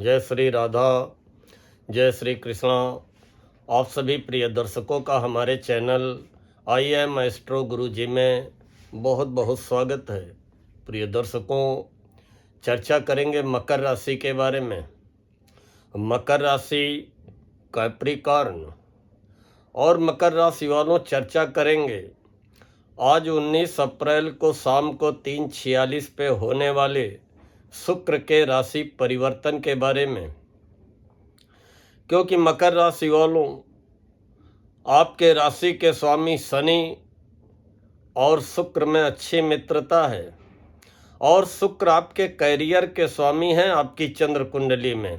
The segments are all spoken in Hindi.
जय श्री राधा, जय श्री कृष्णा। आप सभी प्रिय दर्शकों का हमारे चैनल आई एम एस्ट्रो गुरु जी में बहुत बहुत स्वागत है। प्रिय दर्शकों, चर्चा करेंगे मकर राशि के बारे में। मकर राशि कैप्रिकॉर्न और मकर राशि वालों चर्चा करेंगे आज 19 अप्रैल को शाम को 3:46 पे होने वाले शुक्र के राशि परिवर्तन के बारे में, क्योंकि मकर राशि वालों आपके राशि के स्वामी शनि और शुक्र में अच्छी मित्रता है और शुक्र आपके कैरियर के स्वामी हैं आपकी चंद्र कुंडली में,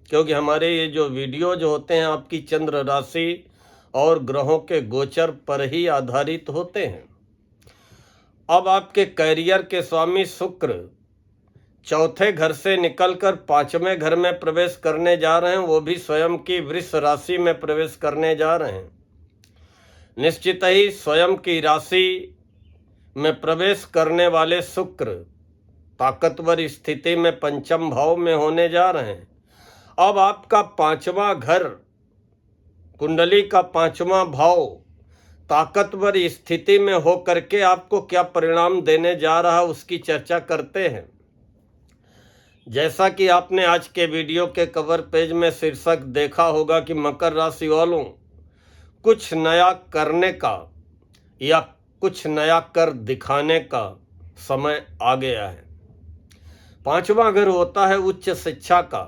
क्योंकि हमारे ये जो वीडियो जो होते हैं आपकी चंद्र राशि और ग्रहों के गोचर पर ही आधारित होते हैं। अब आपके कैरियर के स्वामी शुक्र चौथे घर से निकलकर 5वें घर में प्रवेश करने जा रहे हैं, वो भी स्वयं की वृष राशि में प्रवेश करने जा रहे हैं। निश्चित ही स्वयं की राशि में प्रवेश करने वाले शुक्र ताकतवर स्थिति में पंचम भाव में होने जा रहे हैं। अब आपका 5वां घर, कुंडली का 5वां भाव ताकतवर स्थिति में होकर के आपको क्या परिणाम देने जा रहा है उसकी चर्चा करते हैं। जैसा कि आपने आज के वीडियो के कवर पेज में शीर्षक देखा होगा कि मकर राशि वालों कुछ नया करने का या कुछ नया कर दिखाने का समय आ गया है। 5वां घर होता है उच्च शिक्षा का।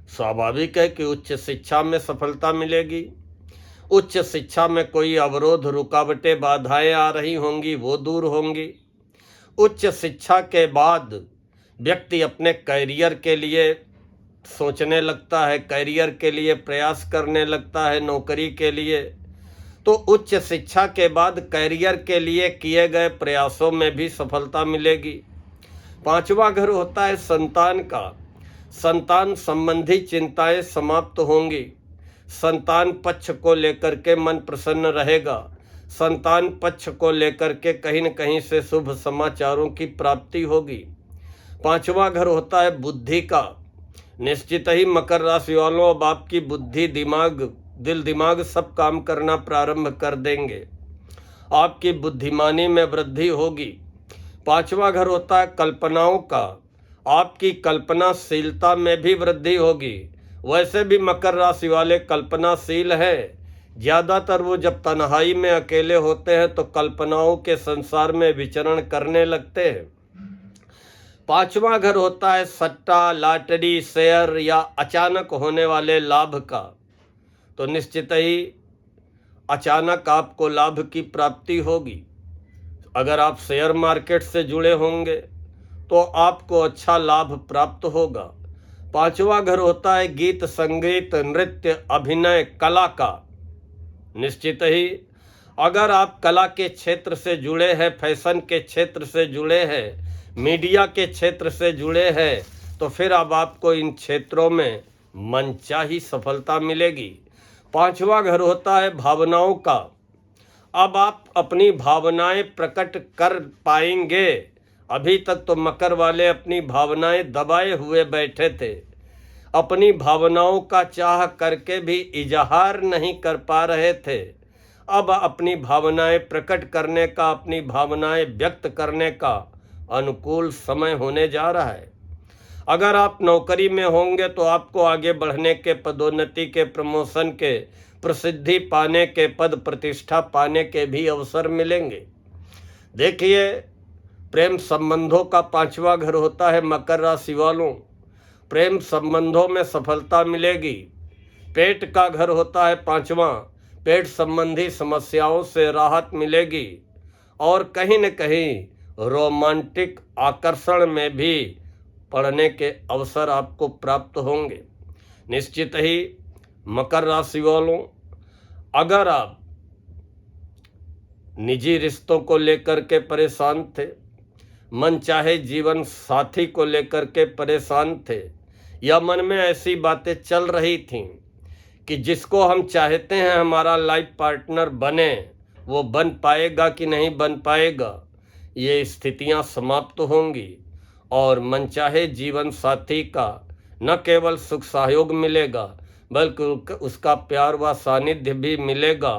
स्वाभाविक है कि उच्च शिक्षा में सफलता मिलेगी। उच्च शिक्षा में कोई अवरोध, रुकावटें, बाधाएं आ रही होंगी, वो दूर होंगी। उच्च शिक्षा के बाद व्यक्ति अपने कैरियर के लिए सोचने लगता है, कैरियर के लिए प्रयास करने लगता है, नौकरी के लिए। तो उच्च शिक्षा के बाद कैरियर के लिए किए गए प्रयासों में भी सफलता मिलेगी। 5वां घर होता है संतान का। संतान संबंधी चिंताएं समाप्त होंगी। संतान पक्ष को लेकर के मन प्रसन्न रहेगा। संतान पक्ष को लेकर के कहीं न कहीं से शुभ समाचारों की प्राप्ति होगी। 5वां घर होता है बुद्धि का। निश्चित ही मकर राशि वालों अब आपकी बुद्धि, दिमाग, दिल दिमाग सब काम करना प्रारंभ कर देंगे। आपकी बुद्धिमानी में वृद्धि होगी। 5वां घर होता है कल्पनाओं का। आपकी कल्पनाशीलता में भी वृद्धि होगी। वैसे भी मकर राशि वाले कल्पनाशील हैं। ज़्यादातर वो जब तन्हाई में अकेले होते हैं तो कल्पनाओं के संसार में विचरण करने लगते हैं। 5वां घर होता है सट्टा, लॉटरी, शेयर या अचानक होने वाले लाभ का। तो निश्चित ही अचानक आपको लाभ की प्राप्ति होगी। अगर आप शेयर मार्केट से जुड़े होंगे तो आपको अच्छा लाभ प्राप्त होगा। 5वां घर होता है गीत, संगीत, नृत्य, अभिनय, कला का। निश्चित ही अगर आप कला के क्षेत्र से जुड़े हैं, फैशन के क्षेत्र से जुड़े हैं, मीडिया के क्षेत्र से जुड़े हैं, तो फिर अब आपको इन क्षेत्रों में मनचाही सफलता मिलेगी। 5वां घर होता है भावनाओं का। अब आप अपनी भावनाएं प्रकट कर पाएंगे। अभी तक तो मकर वाले अपनी भावनाएं दबाए हुए बैठे थे। अपनी भावनाओं का चाह करके भी इजहार नहीं कर पा रहे थे। अब अपनी भावनाएं प्रकट करने का, अपनी भावनाएं व्यक्त करने का अनुकूल समय होने जा रहा है। अगर आप नौकरी में होंगे तो आपको आगे बढ़ने के, पदोन्नति के, प्रमोशन के, प्रसिद्धि पाने के, पद प्रतिष्ठा पाने के भी अवसर मिलेंगे। देखिए, प्रेम संबंधों का 5वां घर होता है मकर राशि वालों। प्रेम संबंधों में सफलता मिलेगी। पेट का घर होता है 5वां। पेट संबंधी समस्याओं से राहत मिलेगी और कहीं न कहीं रोमांटिक आकर्षण में भी पड़ने के अवसर आपको प्राप्त होंगे। निश्चित ही मकर राशि वालों, अगर आप निजी रिश्तों को लेकर के परेशान थे, मन चाहे जीवन साथी को लेकर के परेशान थे, या मन में ऐसी बातें चल रही थीं कि जिसको हम चाहते हैं हमारा लाइफ पार्टनर बने, वो बन पाएगा कि नहीं बन पाएगा, ये स्थितियां समाप्त होंगी और मनचाहे जीवन साथी का न केवल सुख सहयोग मिलेगा बल्कि उसका प्यार व सानिध्य भी मिलेगा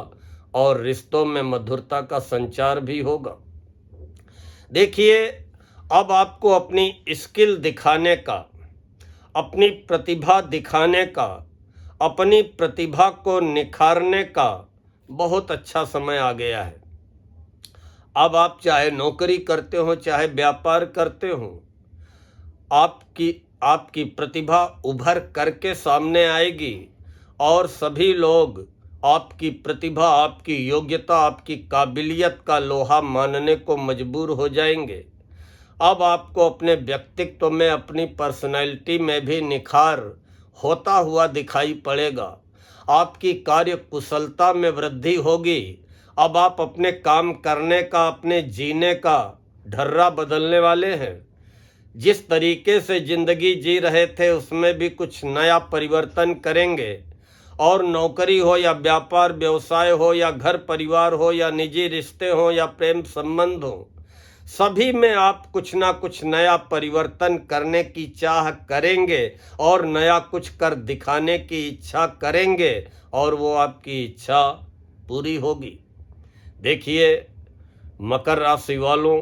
और रिश्तों में मधुरता का संचार भी होगा। देखिए, अब आपको अपनी स्किल दिखाने का, अपनी प्रतिभा दिखाने का, अपनी प्रतिभा को निखारने का बहुत अच्छा समय आ गया है। अब आप चाहे नौकरी करते हो चाहे व्यापार करते हो, आपकी प्रतिभा उभर करके सामने आएगी और सभी लोग आपकी प्रतिभा, आपकी योग्यता, आपकी काबिलियत का लोहा मानने को मजबूर हो जाएंगे। अब आपको अपने व्यक्तित्व में, अपनी पर्सनैलिटी में भी निखार होता हुआ दिखाई पड़ेगा। आपकी कार्य कुशलता में वृद्धि होगी। अब आप अपने काम करने का, अपने जीने का ढर्रा बदलने वाले हैं। जिस तरीके से जिंदगी जी रहे थे उसमें भी कुछ नया परिवर्तन करेंगे और नौकरी हो या व्यापार व्यवसाय हो या घर परिवार हो या निजी रिश्ते हो या प्रेम संबंध हो, सभी में आप कुछ ना कुछ नया परिवर्तन करने की चाह करेंगे और नया कुछ कर दिखाने की इच्छा करेंगे और वो आपकी इच्छा पूरी होगी। देखिए मकर राशि वालों,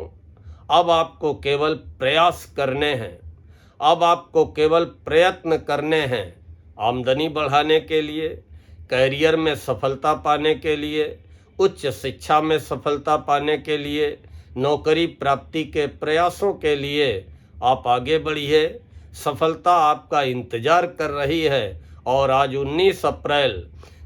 अब आपको केवल प्रयास करने हैं, अब आपको केवल प्रयत्न करने हैं आमदनी बढ़ाने के लिए, कैरियर में सफलता पाने के लिए, उच्च शिक्षा में सफलता पाने के लिए, नौकरी प्राप्ति के प्रयासों के लिए आप आगे बढ़िए। सफलता आपका इंतजार कर रही है और आज 19 अप्रैल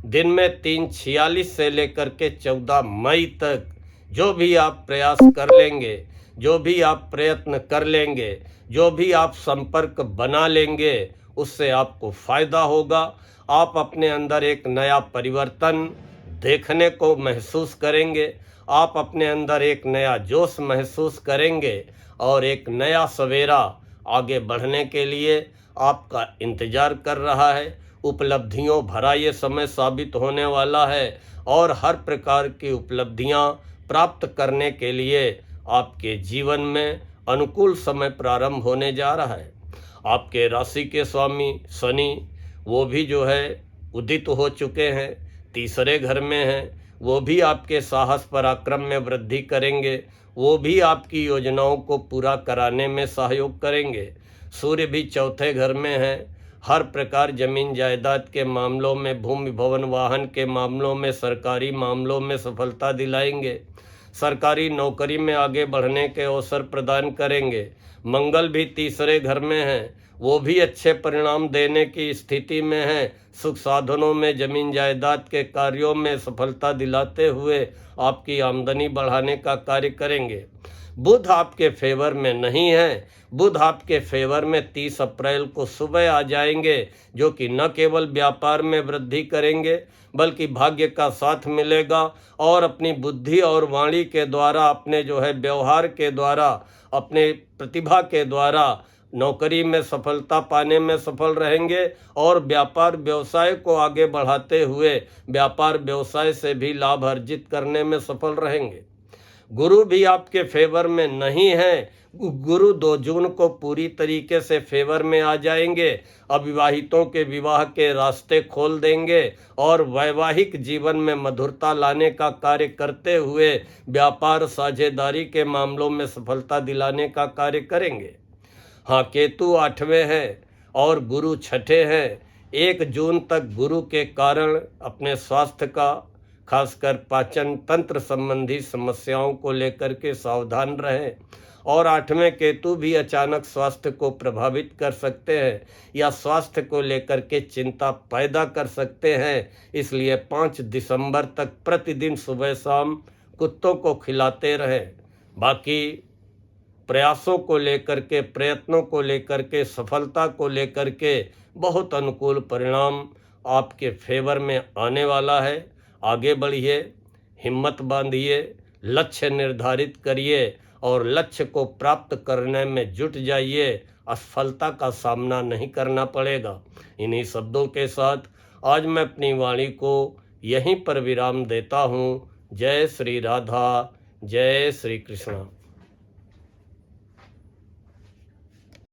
दिन में 3:46 से लेकर के 14 मई तक जो भी आप प्रयास कर लेंगे, जो भी आप प्रयत्न कर लेंगे, जो भी आप संपर्क बना लेंगे, उससे आपको फायदा होगा। आप अपने अंदर एक नया परिवर्तन देखने को महसूस करेंगे, आप अपने अंदर एक नया जोश महसूस करेंगे और एक नया सवेरा आगे बढ़ने के लिए आपका इंतजार कर रहा है। उपलब्धियों भरा ये समय साबित होने वाला है और हर प्रकार की उपलब्धियां प्राप्त करने के लिए आपके जीवन में अनुकूल समय प्रारंभ होने जा रहा है। आपके राशि के स्वामी शनि वो भी जो है उदित हो चुके हैं, तीसरे घर में हैं। वो भी आपके साहस पराक्रम में वृद्धि करेंगे, वो भी आपकी योजनाओं को पूरा कराने में सहयोग करेंगे। सूर्य भी चौथे घर में है। हर प्रकार जमीन जायदाद के मामलों में, भूमि भवन वाहन के मामलों में, सरकारी मामलों में सफलता दिलाएंगे। सरकारी नौकरी में आगे बढ़ने के अवसर प्रदान करेंगे। मंगल भी तीसरे घर में है, वो भी अच्छे परिणाम देने की स्थिति में है। सुख साधनों में, जमीन जायदाद के कार्यों में सफलता दिलाते हुए आपकी आमदनी बढ़ाने का कार्य करेंगे। बुध आपके फेवर में नहीं है, बुध आपके फेवर में 30 अप्रैल को सुबह आ जाएंगे, जो कि न केवल व्यापार में वृद्धि करेंगे बल्कि भाग्य का साथ मिलेगा और अपनी बुद्धि और वाणी के द्वारा, अपने जो है व्यवहार के द्वारा, अपने प्रतिभा के द्वारा नौकरी में सफलता पाने में सफल रहेंगे और व्यापार व्यवसाय को आगे बढ़ाते हुए व्यापार व्यवसाय से भी लाभ अर्जित करने में सफल रहेंगे। गुरु भी आपके फेवर में नहीं है, गुरु 2 जून को पूरी तरीके से फेवर में आ जाएंगे। अविवाहितों के विवाह के रास्ते खोल देंगे और वैवाहिक जीवन में मधुरता लाने का कार्य करते हुए व्यापार साझेदारी के मामलों में सफलता दिलाने का कार्य करेंगे। हाँ, केतु 8वें हैं और गुरु 6ठे हैं। 1 जून तक गुरु के कारण अपने स्वास्थ्य का, खासकर पाचन तंत्र संबंधी समस्याओं को लेकर के सावधान रहें। और 8वें केतु भी अचानक स्वास्थ्य को प्रभावित कर सकते हैं या स्वास्थ्य को लेकर के चिंता पैदा कर सकते हैं। इसलिए 5 दिसंबर तक प्रतिदिन सुबह शाम कुत्तों को खिलाते रहें। बाकी प्रयासों को लेकर के, प्रयत्नों को लेकर के, सफलता को लेकर के बहुत अनुकूल परिणाम आपके फेवर में आने वाला है। आगे बढ़िए, हिम्मत बांधिए, लक्ष्य निर्धारित करिए और लक्ष्य को प्राप्त करने में जुट जाइए। असफलता का सामना नहीं करना पड़ेगा। इन्हीं शब्दों के साथ आज मैं अपनी वाणी को यहीं पर विराम देता हूँ। जय श्री राधा, जय श्री कृष्ण।